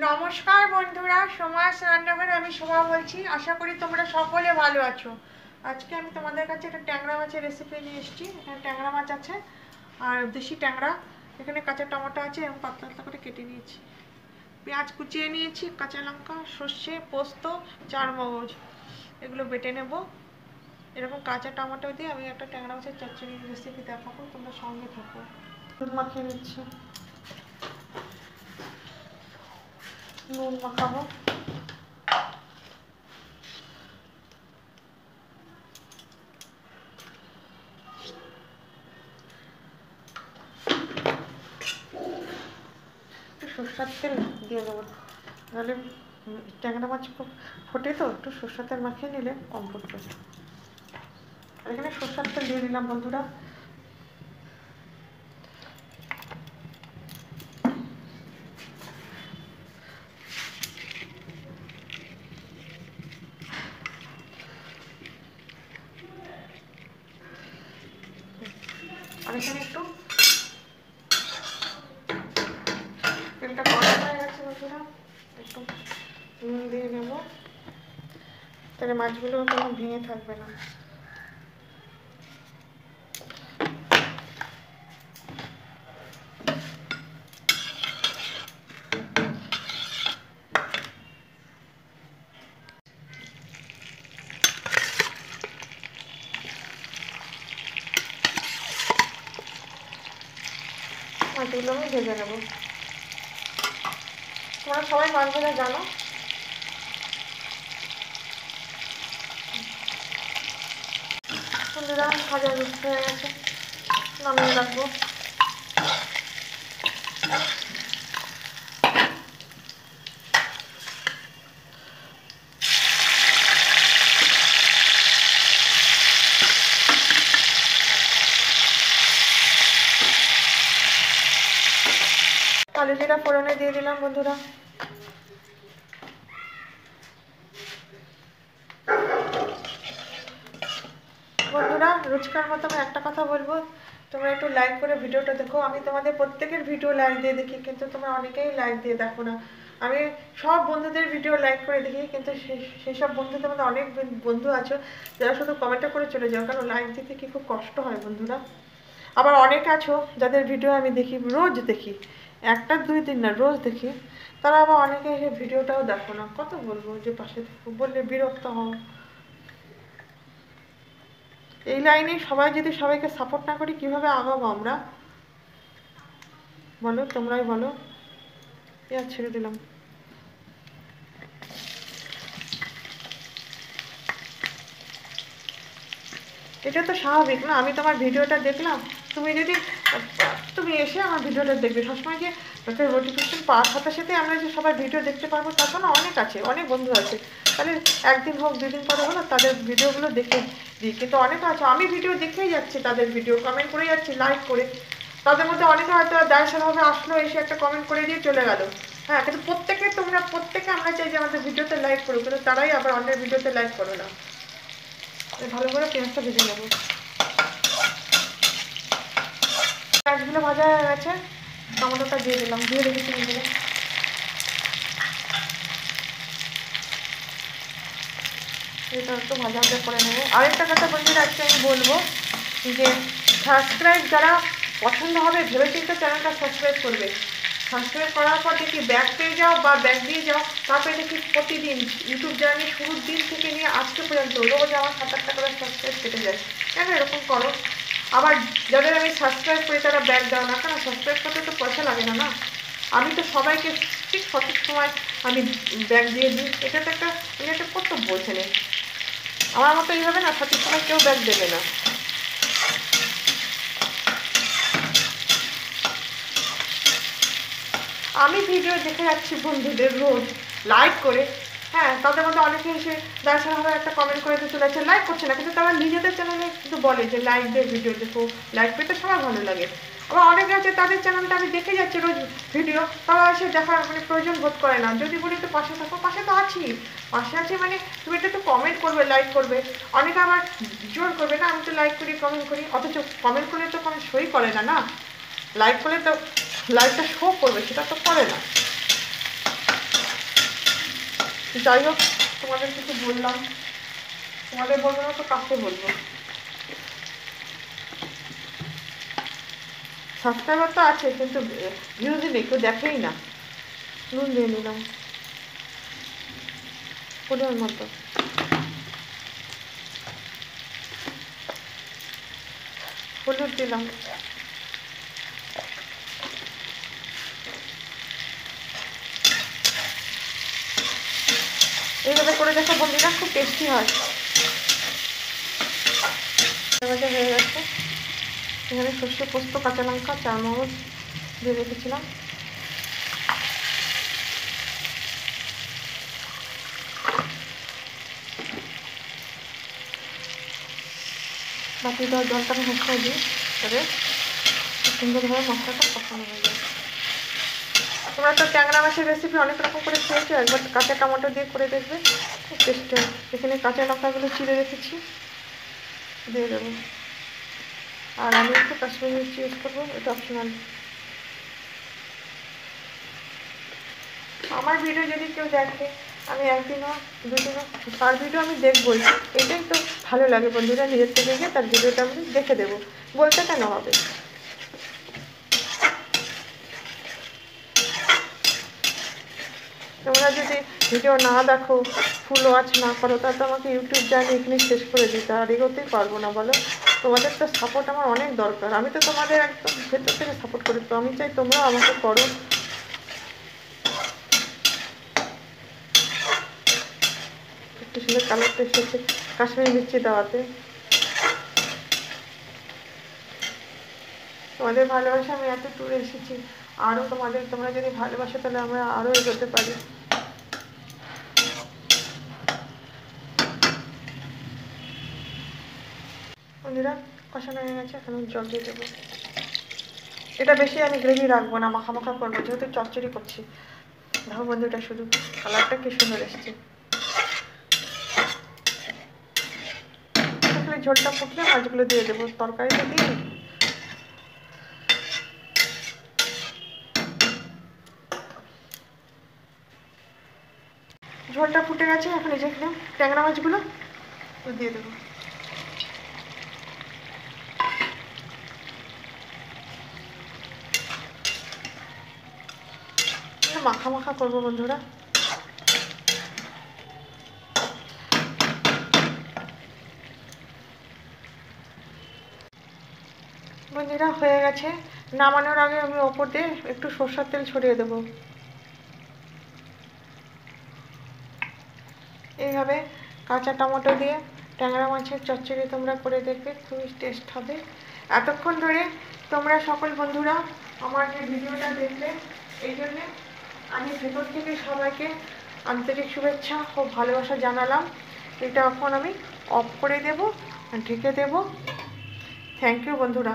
নমস্কার বন্ধুরা, সোমাস রান্নাঘরে আমি শোভা বলছি। আশা করি তোমরা সকলে ভালো আছো। আজকে আমি তোমাদের কাছে একটা ট্যাংরা মাছের রেসিপি নিয়ে এসেছি। এখানে ট্যাংরা মাছ আছে আর দেশি ট্যাংরা। এখানে কাঁচা টমেটো আছে এবং পাতলা পাতলা করে কেটে নিয়েছি। পেঁয়াজ কুচিয়ে নিয়েছি, কাঁচা লঙ্কা, সর্ষে, পোস্ত, চারমগজ এগুলো বেটে নেব। এরকম কাঁচা টমেটো দিয়ে আমি একটা ট্যাংরা মাছের চচ্চড়ি রেসিপি দেখাবো, তোমরা সঙ্গে থাকো। দুধ মাখিয়ে নিচ্ছি, নুন মাখাবো, সরষের তেল দিয়ে দেবো, নাহলে ট্যাংরা মাছ খুব ফোটে তো, একটু সরষের তেল মাখিয়ে নিলে কম ফুটবে। আর এখানে সরষের তেল দিয়ে দিলাম বন্ধুরা। আর এখানে একটু তেলটা গরম হয়ে গেছে বন্ধুরা, একটু নুন দিয়ে নেব, তাহলে মাছগুলো কোনো ভেঙে থাকবে না। মাছগুলো আমি ভেজে নেব। তোমরা সবাই মাছ ভাজা জানো। বন্ধুরা ভাজা হয়ে গেছে, নামিয়ে রাখবো। কালো জিরা ফোড়নে দিয়ে দিলাম বন্ধুরা। বন্ধুরা রোজকার মতো আমি একটা কথা বলবো, তোমরা একটু লাইক করে ভিডিওটা দেখো। আমি তোমাদের প্রত্যেকের ভিডিও লাইক দিয়ে দেখি, কিন্তু তোমরা অনেকেই লাইক দিয়ে দেখো না। আমি সব বন্ধুদের ভিডিও লাইক করে দেখি, কিন্তু সেই সব বন্ধুদের মধ্যে অনেক বন্ধু আছো যারা শুধু কমেন্টটা করে চলে যাও, কারণ লাইক দিতে কি খুব কষ্ট হয় বন্ধুরা। আবার অনেক আছো যাদের ভিডিও আমি দেখি, রোজ দেখি, একটা দুই দিন না, রোজ দেখি, তারা আবার অনেকে ভিডিওটাও দেখো না। কত বলবো যে পাশে দেখো, বললে বিরক্ত হও। এই লাইনে সবাই যদি সবাইকে সাপোর্ট না করি কিভাবে আগাবো আমরা, বলো, তোমরাই বলো। পেঁয়াজ ছেড়ে দিলাম। এটা তো স্বাভাবিক না, আমি তোমার ভিডিওটা দেখলাম, তুমি এসে আমার ভিডিওটা দেখবে। সবসময় যে একটা নোটিফিকেশন পাওয়ার সাথে সাথে আমরা যে সবাই ভিডিও দেখতে পারবো তা তো না, অনেক আছে, অনেক বন্ধু আছে। তাহলে একদিন হোক দুদিন পরে হলো তাদের ভিডিওগুলো দেখে দিই, কিন্তু অনেকে আছে আমি ভিডিও দেখেই যাচ্ছি, তাদের ভিডিও কমেন্ট করে যাচ্ছি, লাইক করে। তাদের মধ্যে অনেকে হয়তো দায়সারাভাবে আসলো, এসে একটা কমেন্ট করে দিয়ে চলে গেল। হ্যাঁ, কিন্তু প্রত্যেকে আমরা চাই যে আমাদের ভিডিওতে লাইক করো, কিন্তু তারাই আবার অন্যের ভিডিওতে লাইক করো না। ভালো করে পেঁয়াজটা ভেজে নেবো। পেঁয়াজগুলো ভাজা হয়ে গেছে, টমেটোটা দিয়ে দিলাম, দিয়ে রেখেছি বন্ধুরা। এটা একটু ভাজা ভাজা করে নেবো। আরেকটা কথা বন্ধুরা আজকে আমি বলবো, যে সাবস্ক্রাইব যারা পছন্দ হবে ভেবেচিন্তে চ্যানেলটা সাবস্ক্রাইব করবে। সাবস্ক্রাইব করার পর দেখি ব্যাক পেয়ে যাও বা ব্যাক দিয়ে যাও, তারপরে দেখি প্রতিদিন ইউটিউব জার্নি শুরুর দিন থেকে নিয়ে আজকে পর্যন্ত রোজ আমার 7-8টা করে সাবস্ক্রাইব কেটে যায়। কেন এরকম করো? আবার যাদের আমি সাবস্ক্রাইব করি তারা ব্যাক দাও না কেন? সাবস্ক্রাইব করতে তো পয়সা লাগে না, না? আমি তো সবাইকে ঠিক সঠিক সময় আমি ব্যাক দিয়ে দিই। এটা তো একটা কর্তব্য এখানে। আমার মতো এইভাবে না সঠিক সময় কেউ ব্যাক দেবে না। আমি ভিডিও দেখে যাচ্ছি বন্ধুদের রোজ লাইক করে। হ্যাঁ, তাদের মধ্যে অনেকে এসে দায়সারাভাবে একটা কমেন্ট করে দিয়ে চলে যাচ্ছে, লাইক করছে না, কিন্তু তারা নিজেদের চ্যানেলে কিন্তু বলে যে লাইক দিয়ে ভিডিও দেখো, লাইক পেতে সবার ভালো লাগে। আবার অনেকে আছে তাদের চ্যানেলটা আমি দেখে যাচ্ছি রোজ ভিডিও, তারা এসে দেখার প্রয়োজন বোধ করে না। যদি বলি একটু পাশে থাকো, পাশে তো আছি, পাশে আছি মানে তুমি একটু কমেন্ট করবে, লাইক করবে। অনেকে আবার জোর করবে না, আমি তো লাইক করি, কমেন্ট করি, অথচ কমেন্ট করলে তো কোনো সই করে না, না? লাইক করলে তো লাইকটা শো করবে, সেটা তো করে না। যাই হোক, তোমাদের কিছু বললাম, তোমাদের বলবো না তো কাকে বলবো? সাবস্ক্রাইবার তো আছে কিন্তু ভিউজ নেই, কেউ দেখেই না। নুন দিয়ে নিলাম পরিমাণ মতো, হলুদ দিলাম, এইভাবে করে দেখো বন্ধুরা, খুব টেস্টি হয়। ভাজা হয়ে গেছে। এখানে সর্ষে পোস্ত, কাঁচা লঙ্কা, চারমগজ দিয়ে রেখেছিলাম। বাকি দেওয়ার জলটাকে মশলা দিই, তবে সুন্দরভাবে মশলাটা কষানো হয়ে যায়। তোমরা তো ট্যাংরা মাছের রেসিপি অনেক রকম করে খেয়েছো, একবার কাঁচা টমেটো দিয়ে করে দেখবে, খুব টেস্টি হয়। এখানে কাঁচা লঙ্কাগুলো চিড়ে রেখেছি, দিয়ে দেবো। আর আমি একটু কাশ্মীরি মির্চি ইউজ করবো, এটা অপশনাল। আমার ভিডিও যদি কেউ দেখে, আমি একদিনও দুদিনও তার ভিডিও আমি দেখবই। এটাই তো ভালো লাগে বন্ধুরা, নিজের থেকে গিয়ে তার ভিডিওটা আমি দেখে দেবো, বলতে কেন হবে? তোমরা যদি ভিডিও না দেখো, ফুল ওয়াচ না করো, তা তো আমাকে ইউটিউব জানি এখানে শেষ করে দিতে, আর এগোতেই পারবো না বলো। তোমাদের তো সাপোর্ট আমার অনেক দরকার, আমি তো তোমাদের একদম ভেতর থেকে সাপোর্ট করি, তো আমি চাই তোমরাও আমাকে করো। একটু সুন্দর কালারটা এসেছে কাশ্মীরি মির্চি দেওয়াতে। তোমাদের ভালোবাসা আমি এত দূরে এসেছি, আরও তোমরা যদি ভালোবাসো তাহলে আমরা আরও এগোতে পারি। বন্ধুরা কষানো হয়ে গেছে, এখন জল দিয়ে দেবো। এটা বেশি আমি গ্রেভি রাখবো না, মাখা মাখা করবো, যেহেতু চচ্চড়ি করছি। দেখো বন্ধুটা, শুধু কালারটা কি সুন্দর এসছে। ঝোলটা ফুটলে মাছগুলো দিয়ে দেবো, তরকারিটা দিয়ে। ঝোলটা ফুটে গেছে, এখন এই যে এখানে ট্যাংরা মাছগুলো দিয়ে দেবো। মাখা মাখা করবো বন্ধুরা। বন্ধুরা হয়ে গেছে, নামানোর আগে আমি ওপর দিয়ে একটু সরষের তেল ছড়িয়ে দেবো। এইভাবে কাঁচা টমেটো দিয়ে ট্যাংরা মাছের চচ্চড়ি তোমরা করে দেখবে, খুবই টেস্ট হবে। এতক্ষণ ধরে তোমরা সকল বন্ধুরা আমার যে ভিডিওটা দেখলে, এই জন্যে আমি ভেতর থেকে সবাইকে আন্তরিক শুভেচ্ছা ও ভালোবাসা জানালাম। এটা এখন আমি অফ করে দেব, ঢেকে দেব। থ্যাংক ইউ বন্ধুরা।